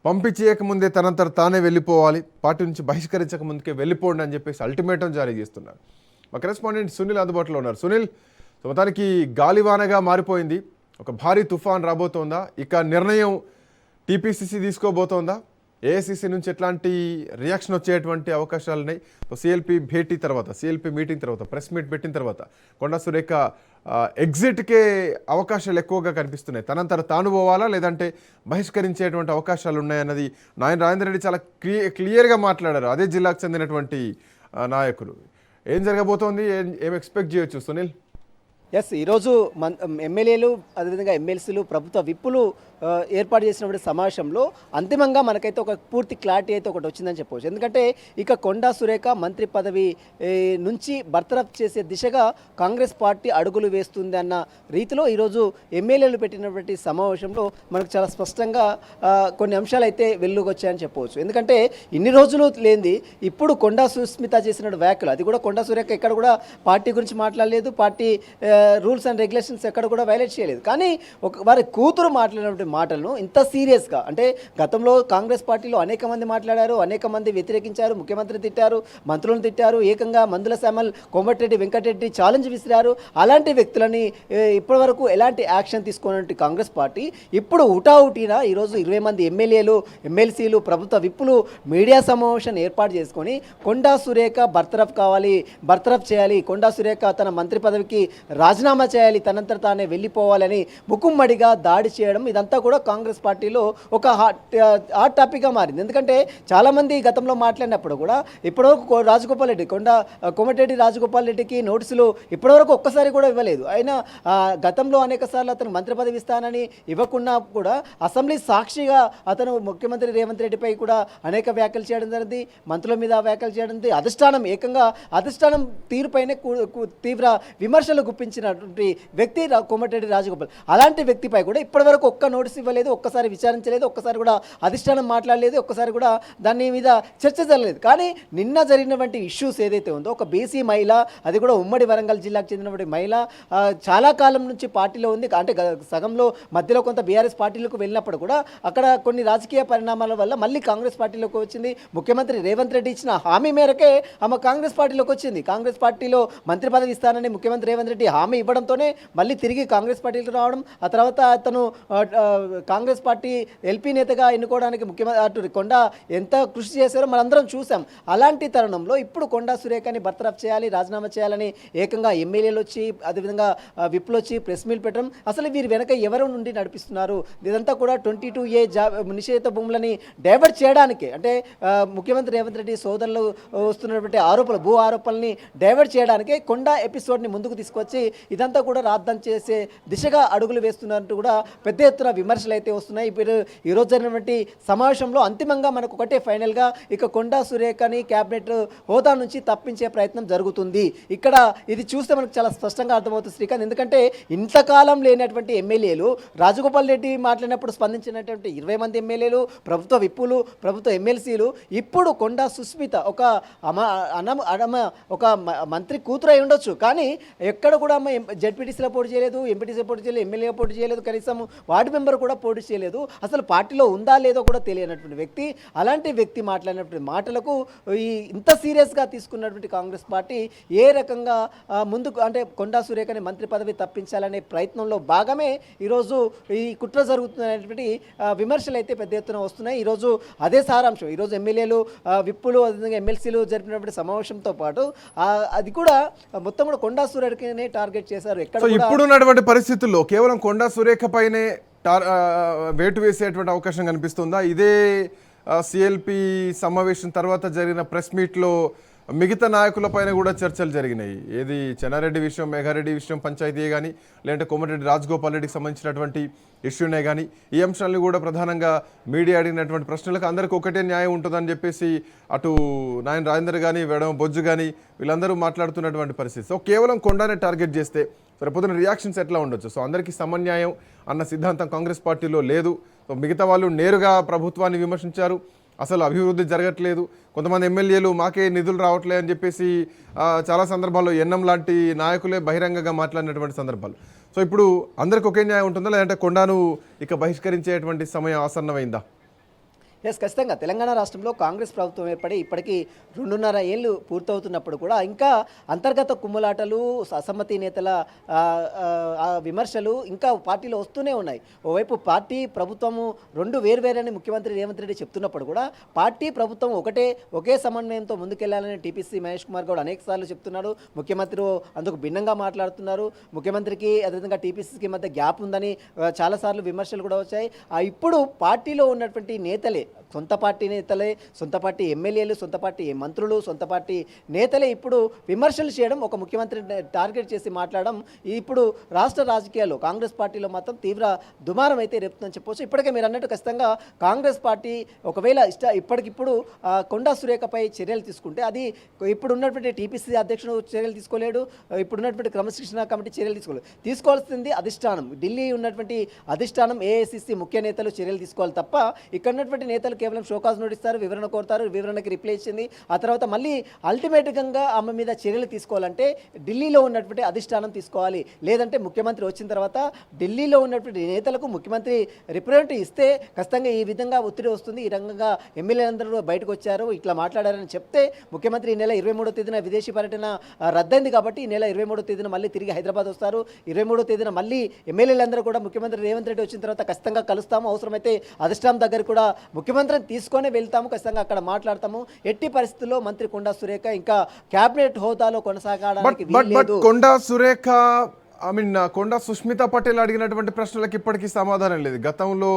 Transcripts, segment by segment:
పంపించేయక ముందే తనంతట తానే వెళ్ళిపోవాలి, పార్టీ నుంచి బహిష్కరించక ముందుకే వెళ్ళిపోండి అని చెప్పేసి అల్టిమేటం జారీ చేస్తున్నారు. మా కరెస్పాండెంట్ సునీల్ అందుబాటులో ఉన్నారు. సునీల్, మొత్తానికి గాలివానగా మారిపోయింది, ఒక భారీ తుఫాన్ రాబోతోందా? ఇక నిర్ణయం టీపీసీసీ తీసుకోబోతోందా? ఏఐసీసీ నుంచి ఎట్లాంటి రియాక్షన్ వచ్చేటువంటి అవకాశాలు ఉన్నాయి? సిఎల్పి భేటీ తర్వాత, సిఎల్పి మీటింగ్ తర్వాత, ప్రెస్ మీట్ పెట్టిన తర్వాత కొండా సురేఖ ఎగ్జిట్కే అవకాశాలు ఎక్కువగా కనిపిస్తున్నాయి. తనంతట తాను పోవాలా లేదంటే బహిష్కరించేటువంటి అవకాశాలు ఉన్నాయన్నది నాయన రాజేందర్ రెడ్డి చాలా క్లియర్గా మాట్లాడారు. అదే జిల్లాకు చెందినటువంటి నాయకులు. ఏం జరగబోతోంది, ఏం ఎక్స్పెక్ట్ చేయొచ్చు సునీల్? ఈరోజు ఎమ్మెల్యేలు అదేవిధంగా ఎమ్మెల్సీలు ప్రభుత్వ విప్పులు ఏర్పాటు చేసినటువంటి సమావేశంలో అంతిమంగా మనకైతే ఒక పూర్తి క్లారిటీ అయితే ఒకటి వచ్చిందని చెప్పవచ్చు. ఎందుకంటే ఇక కొండా సురేఖ మంత్రి పదవి నుంచి బర్తరఫ్ చేసే దిశగా కాంగ్రెస్ పార్టీ అడుగులు వేస్తుంది అన్న రీతిలో ఈరోజు ఎమ్మెల్యేలు పెట్టినటువంటి సమావేశంలో మనకు చాలా స్పష్టంగా కొన్ని అంశాలు అయితే వెలుగుకొచ్చాయని చెప్పవచ్చు. ఎందుకంటే ఇన్ని రోజులు లేనిది ఇప్పుడు కొండా సుస్మిత చేసిన వ్యాఖ్యలు, అది కూడా కొండా సురేఖ ఎక్కడ కూడా పార్టీ గురించి మాట్లాడలేదు, పార్టీ రూల్స్ అండ్ రెగ్యులేషన్స్ ఎక్కడ కూడా వైలేట్ చేయలేదు. కానీ వారి కూతురు మాట్లాడినటువంటి మాటలను ఇంత సీరియస్గా, అంటే గతంలో కాంగ్రెస్ పార్టీలో అనేక మంది మాట్లాడారు, అనేక మంది వ్యతిరేకించారు, ముఖ్యమంత్రి తిట్టారు, మంత్రులను తిట్టారు, ఏకంగా మందుల శ్యామల్, కోమటిరెడ్డి వెంకటరెడ్డి ఛాలెంజ్ విసిరారు. అలాంటి వ్యక్తులని ఇప్పటివరకు ఎలాంటి యాక్షన్ తీసుకున్నట్టు కాంగ్రెస్ పార్టీ ఇప్పుడు ఉటావుటీనా ఈరోజు 20 మంది ఎమ్మెల్యేలు, ఎమ్మెల్సీలు, ప్రభుత్వ విప్పులు మీడియా సమావేశం ఏర్పాటు చేసుకొని కొండా సురేఖ బర్తరఫ్ కావాలి, బర్తరఫ్ చేయాలి, కొండా సురేఖ తన మంత్రి పదవికి రాజీనామా చేయాలి, తనంతట తానే వెళ్ళిపోవాలని ముకుమ్మడిగా దాడి చేయడం, ఇదంతా కూడా కాంగ్రెస్ పార్టీలో ఒక హాట్ టాపిక్గా మారింది. ఎందుకంటే చాలామంది గతంలో మాట్లాడినప్పుడు కూడా ఇప్పటివరకు రాజగోపాల్ రెడ్డి, కోమటిరెడ్డి రాజగోపాల్ రెడ్డికి నోటీసులు ఇప్పటివరకు ఒక్కసారి కూడా ఇవ్వలేదు. అయినా గతంలో అనేక సార్లు అతను మంత్రి పదవి ఇస్తానని ఇవ్వకున్నా కూడా అసెంబ్లీ సాక్షిగా అతను ముఖ్యమంత్రి రేవంత్ రెడ్డిపై కూడా అనేక వ్యాఖ్యలు చేయడం జరిగింది, మంత్రుల మీద వ్యాఖ్యలు చేయడం జరిగింది. అధిష్టానం తీరుపైనే తీవ్ర విమర్శలు గుప్పించినటువంటి వ్యక్తి కోమటిరెడ్డి రాజగోపాల్. అలాంటి వ్యక్తిపై కూడా ఇప్పటివరకు ఒక్క నోటీస్ ఇవ్వలేదు, ఒక్కసారి విచారించలేదు, ఒక్కసారి కూడా అధిష్టానం మాట్లాడలేదు, ఒక్కసారి కూడా దాని మీద చర్చ జరగలేదు. కానీ నిన్న జరిగినటువంటి ఇష్యూస్ ఏదైతే ఉందో, ఒక బీసీ మహిళ, అది కూడా ఉమ్మడి వరంగల్ జిల్లాకు చెందినటువంటి మహిళ, చాలా కాలం నుంచి పార్టీలో ఉంది, అంటే సగంలో మధ్యలో కొంత బీఆర్ఎస్ పార్టీలకు వెళ్ళినప్పుడు కూడా అక్కడ కొన్ని రాజకీయ పరిణామాల వల్ల మళ్ళీ కాంగ్రెస్ పార్టీలోకి వచ్చింది. ముఖ్యమంత్రి రేవంత్ రెడ్డి ఇచ్చిన హామీ మేరకే ఆమె కాంగ్రెస్ పార్టీలోకి వచ్చింది. కాంగ్రెస్ పార్టీలో మంత్రి పదవి ఇస్తానని ముఖ్యమంత్రి రేవంత్ రెడ్డి హామీ ఇవ్వడంతోనే మళ్ళీ తిరిగి కాంగ్రెస్ పార్టీకి రావడం, ఆ తర్వాత అతను కాంగ్రెస్ పార్టీ ఎల్పీ నేతగా ఎన్నుకోవడానికి ముఖ్యమంత్రి కొండా ఎంత కృషి చేశారో మనందరం చూసాం. అలాంటి తరుణంలో ఇప్పుడు కొండా సురేఖని బర్తరఫ్ చేయాలి, రాజీనామా చేయాలని ఏకంగా ఎమ్మెల్యేలు వచ్చి, అదేవిధంగా విప్లు వచ్చి ప్రెస్ మీట్ పెట్టడం, అసలు వీరి వెనక ఎవరు నుండి నడిపిస్తున్నారు, ఇదంతా కూడా 22A నిషేధిత భూములని డైవర్ట్ చేయడానికే, అంటే ముఖ్యమంత్రి రేవంత్ రెడ్డి సోదరులు వస్తున్నటువంటి ఆరోపణలు, భూ ఆరోపణల్ని డైవర్ట్ చేయడానికే కొండా ఎపిసోడ్ని ముందుకు తీసుకొచ్చి ఇదంతా కూడా రాద్దాం చేసే దిశగా అడుగులు వేస్తున్నట్టు కూడా పెద్ద ఎత్తున విమర్శలు అయితే వస్తున్నాయి. ఇప్పుడు ఈరోజు జరిగినటువంటి సమావేశంలో అంతిమంగా మనకు ఒకటే ఫైనల్గా ఇక కొండా సురేఖని క్యాబినెట్ హోదా నుంచి తప్పించే ప్రయత్నం జరుగుతుంది. ఇక్కడ ఇది చూస్తే మనకు చాలా స్పష్టంగా అర్థమవుతుంది శ్రీకాంత్. ఎందుకంటే ఇంతకాలం లేనటువంటి ఎమ్మెల్యేలు, రాజగోపాల్ రెడ్డి మాట్లాడినప్పుడు స్పందించినటువంటి 20 మంది ఎమ్మెల్యేలు, ప్రభుత్వ విప్పులు, ప్రభుత్వ ఎమ్మెల్సీలు, ఇప్పుడు కొండా సుస్మిత ఒక మంత్రి కూతురు అయి ఉండొచ్చు, కానీ ఎక్కడ కూడా జెడ్పీటీసీలో పోటీ చేయలేదు, ఎంపీటీసీలో పోటీ చేయలేదు, ఎమ్మెల్యే పోటీ చేయలేదు, కనీసం వార్డు మెంబర్ కూడా పోటీ చేయలేదు, అసలు పార్టీలో ఉందా లేదో కూడా తెలియనటువంటి వ్యక్తి. అలాంటి వ్యక్తి మాట్లాడినటువంటి మాటలకు ఇంత సీరియస్గా తీసుకున్నటువంటి కాంగ్రెస్ పార్టీ ఏ రకంగా ముందుకు, అంటే కొండా సురేఖని మంత్రి పదవి తప్పించాలనే ప్రయత్నంలో భాగమే ఈరోజు ఈ కుట్ర జరుగుతున్నటువంటి విమర్శలు అయితే పెద్ద ఎత్తున వస్తున్నాయి. ఈరోజు అదే సారాంశం. ఈరోజు ఎమ్మెల్యేలు, విప్పులు, అదేవిధంగా ఎమ్మెల్సీలు జరిపినటువంటి సమావేశంతో పాటు అది కూడా మొత్తం కూడా కొండా సురేఖనే టార్గెట్ చేశారు. ఇప్పుడున్నటువంటి పరిస్థితుల్లో కేవలం కొండా సురేఖ పైనే వేటు వేసేటువంటి అవకాశం కనిపిస్తుందా? ఇదే సిఎల్పి సమావేశం తర్వాత జరిగిన ప్రెస్ మీట్లో మిగతా నాయకులపైన కూడా చర్చలు జరిగినాయి. ఏది చెన్నారెడ్డి విషయం, మేఘారెడ్డి విషయం, పంచాయతీ కానీ, లేదంటే కోమటిరెడ్డి రాజగోపాల్ రెడ్డికి సంబంధించినటువంటి ఇష్యూనే కానీ, ఈ అంశాలను కూడా ప్రధానంగా మీడియా అడిగినటువంటి ప్రశ్నలకు అందరికీ ఒకటే న్యాయం ఉంటుందని చెప్పేసి అటు నాయన రాజేందర్ కానీ, వేడమ బొజ్జు కానీ వీళ్ళందరూ మాట్లాడుతున్నటువంటి పరిస్థితి. సో కేవలం కొండానే టార్గెట్ చేస్తే రేపొద్దున రియాక్షన్స్ ఎట్లా ఉండొచ్చు? సో అందరికీ సమన్యాయం అన్న సిద్ధాంతం కాంగ్రెస్ పార్టీలో లేదు. సో మిగతా వాళ్ళు నేరుగా ప్రభుత్వాన్ని విమర్శించారు, అసలు అభివృద్ధి జరగట్లేదు, కొంతమంది ఎమ్మెల్యేలు మాకే నిధులు రావట్లేదు అని చెప్పేసి చాలా సందర్భాల్లో ఎన్నం లాంటి నాయకులే బహిరంగంగా మాట్లాడినటువంటి సందర్భాలు. సో ఇప్పుడు అందరికి ఒకే న్యాయం ఉంటుందా, లేదంటే కొండాను ఇక బహిష్కరించేటువంటి సమయం ఆసన్నమైందా? ఎస్ ఖచ్చితంగా తెలంగాణ రాష్ట్రంలో కాంగ్రెస్ ప్రభుత్వం ఏర్పడి ఇప్పటికీ 2.5 ఏళ్ళు పూర్తవుతున్నప్పుడు కూడా ఇంకా అంతర్గత కుమ్ములాటలు అసమ్మతి నేతల విమర్శలు ఇంకా పార్టీలో వస్తూనే ఉన్నాయి. ఓవైపు పార్టీ ప్రభుత్వము రెండు వేర్వేరని ముఖ్యమంత్రి రేవంత్ రెడ్డి చెప్తున్నప్పుడు కూడా పార్టీ ప్రభుత్వం ఒకే సమన్వయంతో ముందుకెళ్లాలని టీపీసీ మహేష్ కుమార్ గౌడ్ అనేకసార్లు చెప్తున్నాడు. ముఖ్యమంత్రి అందుకు భిన్నంగా మాట్లాడుతున్నారు. ముఖ్యమంత్రికి అదేవిధంగా టీపీసీకి మధ్య గ్యాప్ ఉందని చాలాసార్లు విమర్శలు కూడా వచ్చాయి. ఇప్పుడు పార్టీలో ఉన్నటువంటి నేతలే, సొంత పార్టీ నేతలే, సొంత పార్టీ ఎమ్మెల్యేలు, సొంత పార్టీ మంత్రులు, సొంత పార్టీ నేతలే ఇప్పుడు విమర్శలు చేయడం, ఒక ముఖ్యమంత్రి టార్గెట్ చేసి మాట్లాడడం ఇప్పుడు రాష్ట్ర రాజకీయాల్లో కాంగ్రెస్ పార్టీలో మాత్రం తీవ్ర దుమారం అయితే రేపుతుందని చెప్పవచ్చు. ఇప్పటికే మీరు అన్నట్టు ఖచ్చితంగా కాంగ్రెస్ పార్టీ ఒకవేళ ఇప్పటికిప్పుడు కొండా సురేఖపై చర్యలు తీసుకుంటే అది ఇప్పుడు ఉన్నటువంటి టీపీసీ అధ్యక్షుడు చర్యలు తీసుకోలేడు, ఇప్పుడున్నటువంటి క్రమశిక్షణ కమిటీ చర్యలు తీసుకోవాల్సింది అధిష్టానం, ఢిల్లీ ఉన్నటువంటి అధిష్టానం, ఏఐసిసి ముఖ్య నేతలు చర్యలు తీసుకోవాలి తప్ప ఇక్కడ ఉన్నటువంటి నేతలు కేవలం షోకాజ్ నోటిస్తారు, వివరణ కోరుతారు, వివరణకి రిప్లై ఇచ్చింది, ఆ తర్వాత మళ్ళీ అల్టిమేట్గా ఆమె మీద చర్యలు తీసుకోవాలంటే ఢిల్లీలో ఉన్నటువంటి అధిష్టానం తీసుకోవాలి. లేదంటే ముఖ్యమంత్రి వచ్చిన తర్వాత ఢిల్లీలో ఉన్నటువంటి నేతలకు ముఖ్యమంత్రి రిప్రజెంటేటివ్ ఇస్తే ఖచ్చితంగా ఈ విధంగా ఒత్తిడి వస్తుంది, ఈ రకంగా ఎమ్మెల్యేలందరూ బయటకు వచ్చారు, ఇట్లా మాట్లాడారని చెప్తే ముఖ్యమంత్రి ఈ నెల 23వ తేదీన విదేశీ పర్యటన రద్దయింది కాబట్టి ఈ నెల 23వ తేదీన మళ్ళీ తిరిగి హైదరాబాద్ వస్తారు. 23వ తేదీన మళ్ళీ ఎమ్మెల్యేలందరూ కూడా ముఖ్యమంత్రి రేవంత్ రెడ్డి వచ్చిన తర్వాత ఖచ్చితంగా కలుస్తాము, అవసరమైతే అధిష్టానం దగ్గర కూడా ముఖ్యమంత్రిని తీసుకొని వెళ్తాము, ఖచ్చితంగా అక్కడ మాట్లాడతాము. ఎట్టి పరిస్థితుల్లో మంత్రి కొండా సురేఖ ఇంకా కేబినెట్ హోదాలో కొనసాగడానికి వీల్లేదు. కొండా సురేఖ కొండా సుష్మిత పటేల్ అడిగినటువంటి ప్రశ్నలకు ఇప్పటికీ సమాధానం లేదు. గతంలో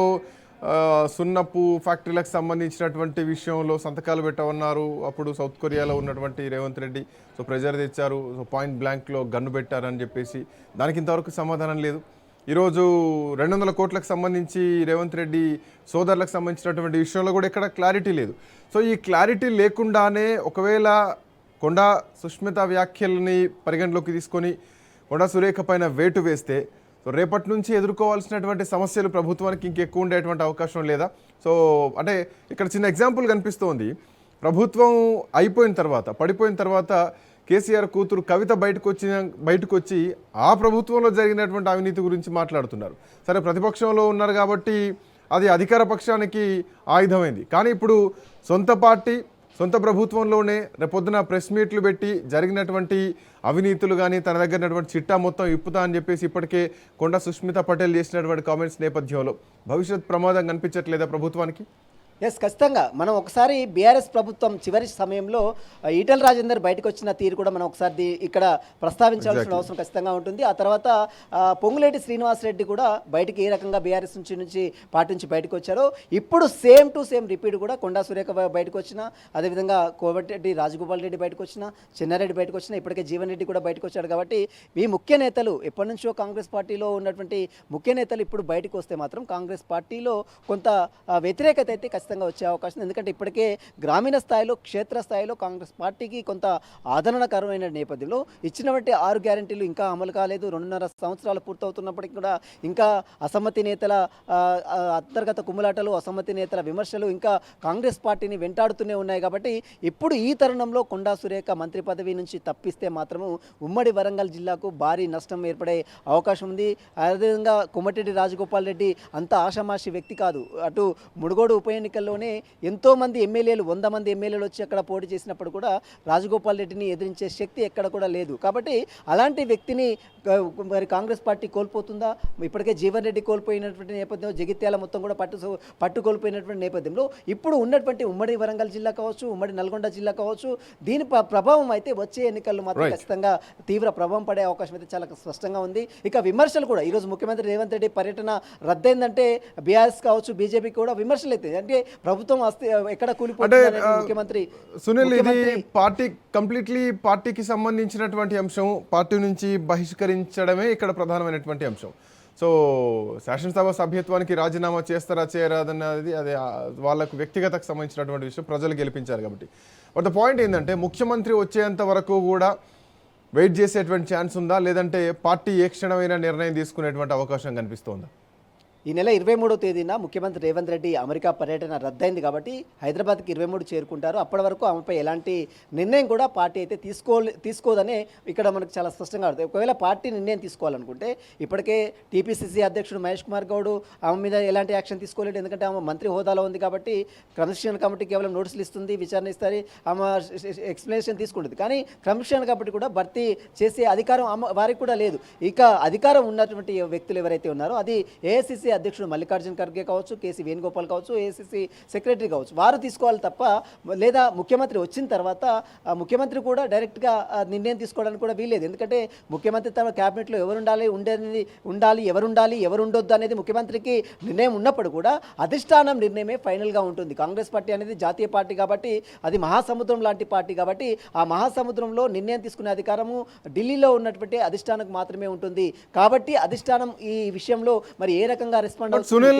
సున్నపు ఫ్యాక్టరీలకు సంబంధించినటువంటి విషయంలో సంతకాలు పెట్టమన్నారు, అప్పుడు సౌత్ కొరియాలో ఉన్నటువంటి రేవంత్ రెడ్డి సో ప్రెజర్ తెచ్చారు, సో పాయింట్ బ్లాంక్లో గన్ను పెట్టారని చెప్పేసి దానికి ఇంతవరకు సమాధానం లేదు. ఈరోజు 200 కోట్లకు సంబంధించి రేవంత్ రెడ్డి సోదరులకు సంబంధించినటువంటి విషయంలో కూడా ఇక్కడ క్లారిటీ లేదు. సో ఈ క్లారిటీ లేకుండానే ఒకవేళ కొండా సుష్మిత వ్యాఖ్యల్ని పరిగణలోకి తీసుకొని కొండా సురేఖ పైన వేటు వేస్తే సో రేపటి నుంచి ఎదుర్కోవాల్సినటువంటి సమస్యలు ప్రభుత్వానికి ఇంకెక్కువ ఉండేటువంటి అవకాశం లేదా? సో అంటే ఇక్కడ చిన్న ఎగ్జాంపుల్ కనిపిస్తోంది. ప్రభుత్వం అయిపోయిన తర్వాత, పడిపోయిన తర్వాత కేసీఆర్ కూతురు కవిత బయటకు వచ్చి ఆ ప్రభుత్వంలో జరిగినటువంటి అవినీతి గురించి మాట్లాడుతున్నారు. సరే, ప్రతిపక్షంలో ఉన్నారు కాబట్టి అది అధికార పక్షానికి ఆయుధమైంది. కానీ ఇప్పుడు సొంత పార్టీ, సొంత ప్రభుత్వంలోనే రేపొద్దున ప్రెస్ మీట్లు పెట్టి జరిగినటువంటి అవినీతులు కానీ తన దగ్గర ఉన్నటువంటి చిట్టా మొత్తం ఇప్పుతా అని చెప్పేసి ఇప్పటికే కొండా సుష్మిత పటేల్ చేసినటువంటి కామెంట్స్ నేపథ్యంలో భవిష్యత్ ప్రమాదం కనిపించట్లేదా ప్రభుత్వానికి? ఎస్ ఖచ్చితంగా మనం ఒకసారి బీఆర్ఎస్ ప్రభుత్వం చివరి సమయంలో ఈటెల రాజేందర్ బయటకు వచ్చిన తీరు కూడా మనం ఒకసారి ఇక్కడ ప్రస్తావించాల్సిన అవసరం ఖచ్చితంగా ఉంటుంది. ఆ తర్వాత పొంగులేటి శ్రీనివాసరెడ్డి కూడా బయటికి ఏ రకంగా బీఆర్ఎస్ నుంచి పార్టీ నుంచి బయటకు వచ్చారో ఇప్పుడు సేమ్ టు సేమ్ రిపీట్ కూడా కొండా సురేఖ బయటకు వచ్చిన, అదేవిధంగా కోమటిరెడ్డి రాజగోపాల్ రెడ్డి బయటకు వచ్చిన, చెన్నారెడ్డి బయటకు వచ్చిన, ఇప్పటికే జీవన్ రెడ్డి కూడా బయటకు వచ్చాడు. కాబట్టి ఈ ముఖ్య నేతలు ఎప్పటి నుంచో కాంగ్రెస్ పార్టీలో ఉన్నటువంటి ముఖ్య నేతలు ఇప్పుడు బయటకు వస్తే మాత్రం కాంగ్రెస్ పార్టీలో కొంత వ్యతిరేకత అయితే ఖచ్చితంగా వచ్చే అవకాశం. ఎందుకంటే ఇప్పటికే గ్రామీణ స్థాయిలో, క్షేత్రస్థాయిలో కాంగ్రెస్ పార్టీకి కొంత ఆదరణకరమైన నేపథ్యంలో ఇచ్చినటువంటి 6 గ్యారెంటీలు ఇంకా అమలు కాలేదు. 2.5 సంవత్సరాలు పూర్తవుతున్నప్పటికీ కూడా ఇంకా అసమ్మతి నేతల అంతర్గత కుమ్ములాటలు, అసమ్మతి నేతల విమర్శలు ఇంకా కాంగ్రెస్ పార్టీని వెంటాడుతూనే ఉన్నాయి. కాబట్టి ఇప్పుడు ఈ తరుణంలో కొండా సురేఖ మంత్రి పదవి నుంచి తప్పిస్తే మాత్రము ఉమ్మడి వరంగల్ జిల్లాకు భారీ నష్టం ఏర్పడే అవకాశం ఉంది. అదేవిధంగా కోమటిరెడ్డి రాజగోపాల్ రెడ్డి అంత ఆషామాషి వ్యక్తి కాదు. అటు మునుగోడు ఉప ఎన్నికల్లోనే ఎంతోమంది ఎమ్మెల్యేలు, 100 మంది ఎమ్మెల్యేలు వచ్చి అక్కడ పోటీ చేసినప్పుడు కూడా రాజగోపాల్ రెడ్డిని ఎదిరించే శక్తి ఎక్కడ కూడా లేదు. కాబట్టి అలాంటి వ్యక్తిని మరి కాంగ్రెస్ పార్టీ కోల్పోతుందా? ఇప్పటికే జీవన్ రెడ్డి కోల్పోయినటువంటి నేపథ్యంలో, జగిత్యాల మొత్తం కూడా పట్టు కోల్పోయినటువంటి నేపథ్యంలో ఇప్పుడు ఉన్నటువంటి ఉమ్మడి వరంగల్ జిల్లా కావచ్చు, ఉమ్మడి నల్గొండ జిల్లా కావచ్చు, దీని ప్రభావం అయితే వచ్చే ఎన్నికల్లో మాత్రం ఖచ్చితంగా తీవ్ర ప్రభావం పడే అవకాశం అయితే చాలా స్పష్టంగా ఉంది. ఇక విమర్శలు కూడా ఈరోజు ముఖ్యమంత్రి రేవంత్ రెడ్డి పర్యటన రద్దయిందంటే బీఆర్ఎస్ కావచ్చు, బీజేపీ కూడా విమర్శలు అయితే అంటే ప్రభుత్వం ఎక్కడ కూలిపోతుంది ముఖ్యమంత్రి సునీల్, ఇది పార్టీకి సంబంధించినటువంటి అంశం, పార్టీ నుంచి బహిష్కరించడమే ఇక్కడ ప్రధానమైనటువంటి అంశం. సో శాసనసభ సభ్యత్వానికి రాజీనామా చేస్తారా చేయరాదన్నది అది వాళ్ళకు వ్యక్తిగతకు సంబంధించినటువంటి విషయం, ప్రజలు గెలిపించారు కాబట్టి. బట్ ద పాయింట్ ఏంటంటే ముఖ్యమంత్రి వచ్చేంత వరకు కూడా వెయిట్ చేసేటువంటి ఛాన్స్ ఉందా, లేదంటే పార్టీ ఏ క్షణమైన నిర్ణయం తీసుకునేటువంటి అవకాశం కనిపిస్తోందా? ఈ నెల 23వ తేదీన ముఖ్యమంత్రి రేవంత్ రెడ్డి అమెరికా పర్యటన రద్దయింది కాబట్టి హైదరాబాద్కి 23 చేరుకుంటారు. అప్పటి వరకు ఆమెపై ఎలాంటి నిర్ణయం కూడా పార్టీ అయితే తీసుకోదనే ఇక్కడ మనకు చాలా స్పష్టంగా అర్థం. ఒకవేళ పార్టీ నిర్ణయం తీసుకోవాలనుకుంటే ఇప్పటికే టీపీసీసీ అధ్యక్షుడు మహేష్ కుమార్ గౌడ్ ఆమె మీద ఎలాంటి యాక్షన్ తీసుకోలేదు. ఎందుకంటే ఆమె మంత్రి హోదాలో ఉంది కాబట్టి క్రమశిక్షణ కమిటీ కేవలం నోటీసులు ఇస్తుంది, విచారణ ఇస్తుంది, ఆమె ఎక్స్ప్లెనేషన్ తీసుకుంటుంది. కానీ క్రమశిక్షణ కమిటీ కూడా భర్తీ చేసే అధికారం వారికి కూడా లేదు. ఇక అధికారం ఉన్నటువంటి వ్యక్తులు ఎవరైతే ఉన్నారో అది ఏఐసీసీ అధ్యక్షుడు మల్లికార్జున ఖర్గే కావచ్చు, కేసీ వేణుగోపాల్ కావచ్చు, ఏఐసీసీ సెక్రటరీ కావచ్చు, వారు తీసుకోవాలి తప్ప, లేదా ముఖ్యమంత్రి వచ్చిన తర్వాత ముఖ్యమంత్రి కూడా డైరెక్ట్గా నిర్ణయం తీసుకోవడానికి కూడా వీలేదు. ఎందుకంటే ముఖ్యమంత్రి తన క్యాబినెట్లో ఎవరు ఉండాలి, ఎవరు ఉండొద్దు అనేది ముఖ్యమంత్రికి నిర్ణయం ఉన్నప్పుడు కూడా అధిష్టానం నిర్ణయమే ఫైనల్గా ఉంటుంది. కాంగ్రెస్ పార్టీ అనేది జాతీయ పార్టీ కాబట్టి, అది మహాసముద్రం లాంటి పార్టీ కాబట్టి, ఆ మహాసముద్రంలో నిర్ణయం తీసుకునే అధికారము ఢిల్లీలో ఉన్నటువంటి అధిష్టానానికి మాత్రమే ఉంటుంది. కాబట్టి అధిష్టానం ఈ విషయంలో మరి ఏ రకంగా రెస్పాండ్ బట్ సునీల్,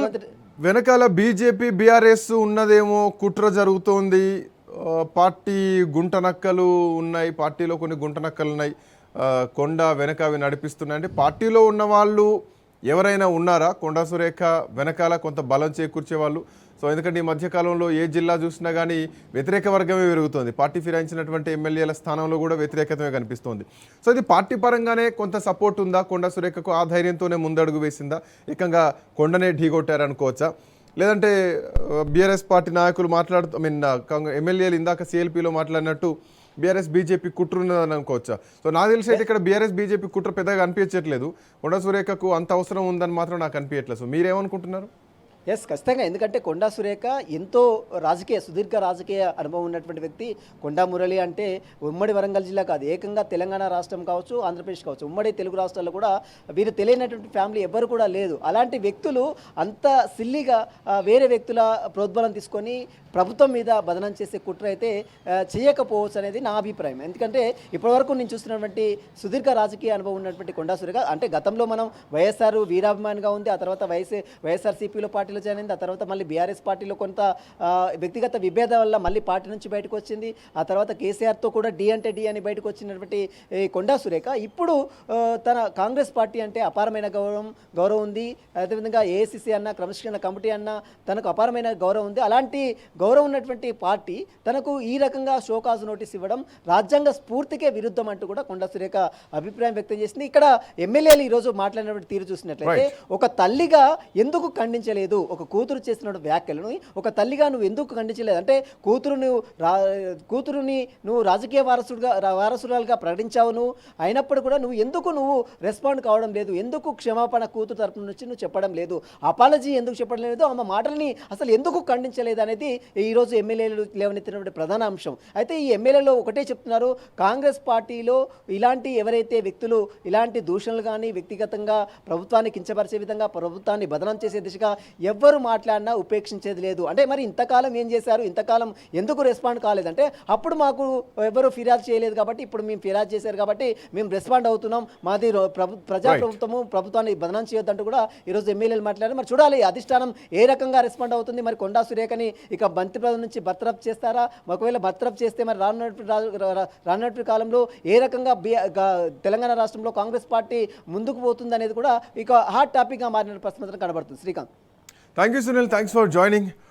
వెనకాల బీజేపీ బీఆర్ఎస్ ఉన్నదేమో, కుట్ర జరుగుతోంది, పార్టీ గుంటనక్కలు ఉన్నాయి, పార్టీలో కొన్ని గుంటనక్కలు ఉన్నాయి, కొండ వెనక అవి నడిపిస్తున్నాయి. అంటే పార్టీలో ఉన్న వాళ్ళు ఎవరైనా ఉన్నారా కొండా సురేఖ వెనకాల కొంత బలం చేకూర్చే వాళ్ళు? సో ఎందుకంటే ఈ మధ్యకాలంలో ఏ జిల్లా చూసినా కానీ వ్యతిరేక వర్గమే పెరుగుతుంది. పార్టీ ఫిరాయించినటువంటి ఎమ్మెల్యేల స్థానంలో కూడా వ్యతిరేకతమే కనిపిస్తోంది. సో ఇది పార్టీ పరంగానే కొంత సపోర్ట్ ఉందా? కొండా సురేఖకు ఆ ధైర్యంతోనే ముందడుగు వేసిందా? ఏకంగా కొండనే ఢీగొట్టారనుకోవచ్చా? లేదంటే బీఆర్ఎస్ పార్టీ నాయకులు ఎమ్మెల్యేలు ఇందాక సిఎల్పీలో మాట్లాడినట్టు బీఆర్ఎస్ బీజేపీ కుట్ర ఉన్నదని అనుకోవచ్చా? సో నాకు తెలిసి అయితే ఇక్కడ బీఆర్ఎస్ బీజేపీ కుట్ర పెద్దగా అనిపించట్లేదు. కొండా సురేఖకు అంత అవసరం ఉందని మాత్రం నాకు అనిపించట్లేదు. సో మీరేమనుకుంటున్నారు? ఎస్, ఖచ్చితంగా. ఎందుకంటే కొండా సురేఖ ఎంతో సుదీర్ఘ రాజకీయ అనుభవం ఉన్నటువంటి వ్యక్తి. కొండా మురళి అంటే ఉమ్మడి వరంగల్ జిల్లా కాదు, ఏకంగా తెలంగాణ రాష్ట్రం కావచ్చు, ఆంధ్రప్రదేశ్ కావచ్చు, ఉమ్మడి తెలుగు రాష్ట్రాల్లో కూడా వీరు తెలియనటువంటి ఫ్యామిలీ ఎవరు కూడా లేదు. అలాంటి వ్యక్తులు అంత సిల్లిగా వేరే వ్యక్తుల ప్రోద్బలం తీసుకొని ప్రభుత్వం మీద బదనం చేసే కుట్ర అయితే చేయకపోవచ్చు అనేది నా అభిప్రాయం. ఎందుకంటే ఇప్పటివరకు నేను చూస్తున్నటువంటి సుదీర్ఘ రాజకీయ అనుభవం ఉన్నటువంటి కొండా సురేఖ అంటే గతంలో మనం వైఎస్ఆర్ వీరాభిమానిగా ఉంది, ఆ తర్వాత వైఎస్ఆర్సీపీలో పార్టీలో జాయిన్ అయింది, ఆ తర్వాత మళ్ళీ బీఆర్ఎస్ పార్టీలో కొంత వ్యక్తిగత విభేదం వల్ల మళ్ళీ పార్టీ నుంచి బయటకు వచ్చింది, ఆ తర్వాత కేసీఆర్తో కూడా డి అంటే డి అని బయటకు వచ్చినటువంటి కొండా సురేఖ ఇప్పుడు తన కాంగ్రెస్ పార్టీ అంటే అపారమైన గౌరవం ఉంది. అదేవిధంగా ఏఐసీసీ అన్న, క్రమశిక్షణ కమిటీ అన్న తనకు అపారమైన గౌరవం ఉంది. అలాంటి గౌరవం ఉన్నటువంటి పార్టీ తనకు ఈ రకంగా షోకాజ్ నోటీస్ ఇవ్వడం రాజ్యాంగ స్ఫూర్తికే విరుద్ధం అంటూ కూడా కొండా సురేఖ అభిప్రాయం వ్యక్తం చేసింది. ఇక్కడ ఎమ్మెల్యేలు ఈరోజు మాట్లాడినటువంటి తీరు చూసినట్లయితే ఒక తల్లిగా ఎందుకు ఖండించలేదు, ఒక కూతురు చేసిన వ్యాఖ్యలను ఒక తల్లిగా నువ్వు ఎందుకు ఖండించలేదు అంటే కూతురుని నువ్వు రాజకీయ వారసురాలుగా ప్రకటించావు, నువ్వు అయినప్పుడు కూడా నువ్వు రెస్పాండ్ కావడం లేదు, ఎందుకు క్షమాపణ కూతురు తరపు నుంచి నువ్వు చెప్పడం లేదు, అపాలజీ ఎందుకు చెప్పడం లేదు, ఆమె మాటల్ని అసలు ఎందుకు ఖండించలేదు అనేది ఈరోజు ఎమ్మెల్యేలు లేవనెత్తినటువంటి ప్రధాన అంశం. అయితే ఈ ఎమ్మెల్యేలు ఒకటే చెప్తున్నారు, కాంగ్రెస్ పార్టీలో ఇలాంటి ఎవరైతే వ్యక్తులు ఇలాంటి దూషణలు కానీ వ్యక్తిగతంగా ప్రభుత్వాన్ని కించపరిచే విధంగా ప్రభుత్వాన్ని బదనం చేసే దిశగా ఎవ్వరు మాట్లాడినా ఉపేక్షించేది లేదు. అంటే మరి ఇంతకాలం ఏం చేశారు, ఇంతకాలం ఎందుకు రెస్పాండ్ కాలేదంటే అప్పుడు మాకు ఎవరు ఫిర్యాదు చేయలేదు కాబట్టి ఇప్పుడు మేము ఫిర్యాదు చేశారు కాబట్టి మేము రెస్పాండ్ అవుతున్నాం, మాది ప్రభుత్వాన్ని బదనం చేయొద్దంటూ కూడా ఈరోజు ఎమ్మెల్యేలు మాట్లాడారు. మరి చూడాలి అధిష్టానం ఏ రకంగా రెస్పాండ్ అవుతుంది. మరి కొండా సురేఖని ఇక మంత్రి పదవి నుంచి బర్తరఫ్ చేస్తారా? ఒకవేళ బర్తరఫ్ చేస్తే మరి రానున్నటువంటి కాలంలో ఏ రకంగా తెలంగాణ రాష్ట్రంలో కాంగ్రెస్ పార్టీ ముందుకు పోతుంది అనేది కూడా ఇక హాట్ టాపిక్గా మారిన ప్రశ్న కనబడుతుంది. Srikanth, thank you Sunil, thanks for joining.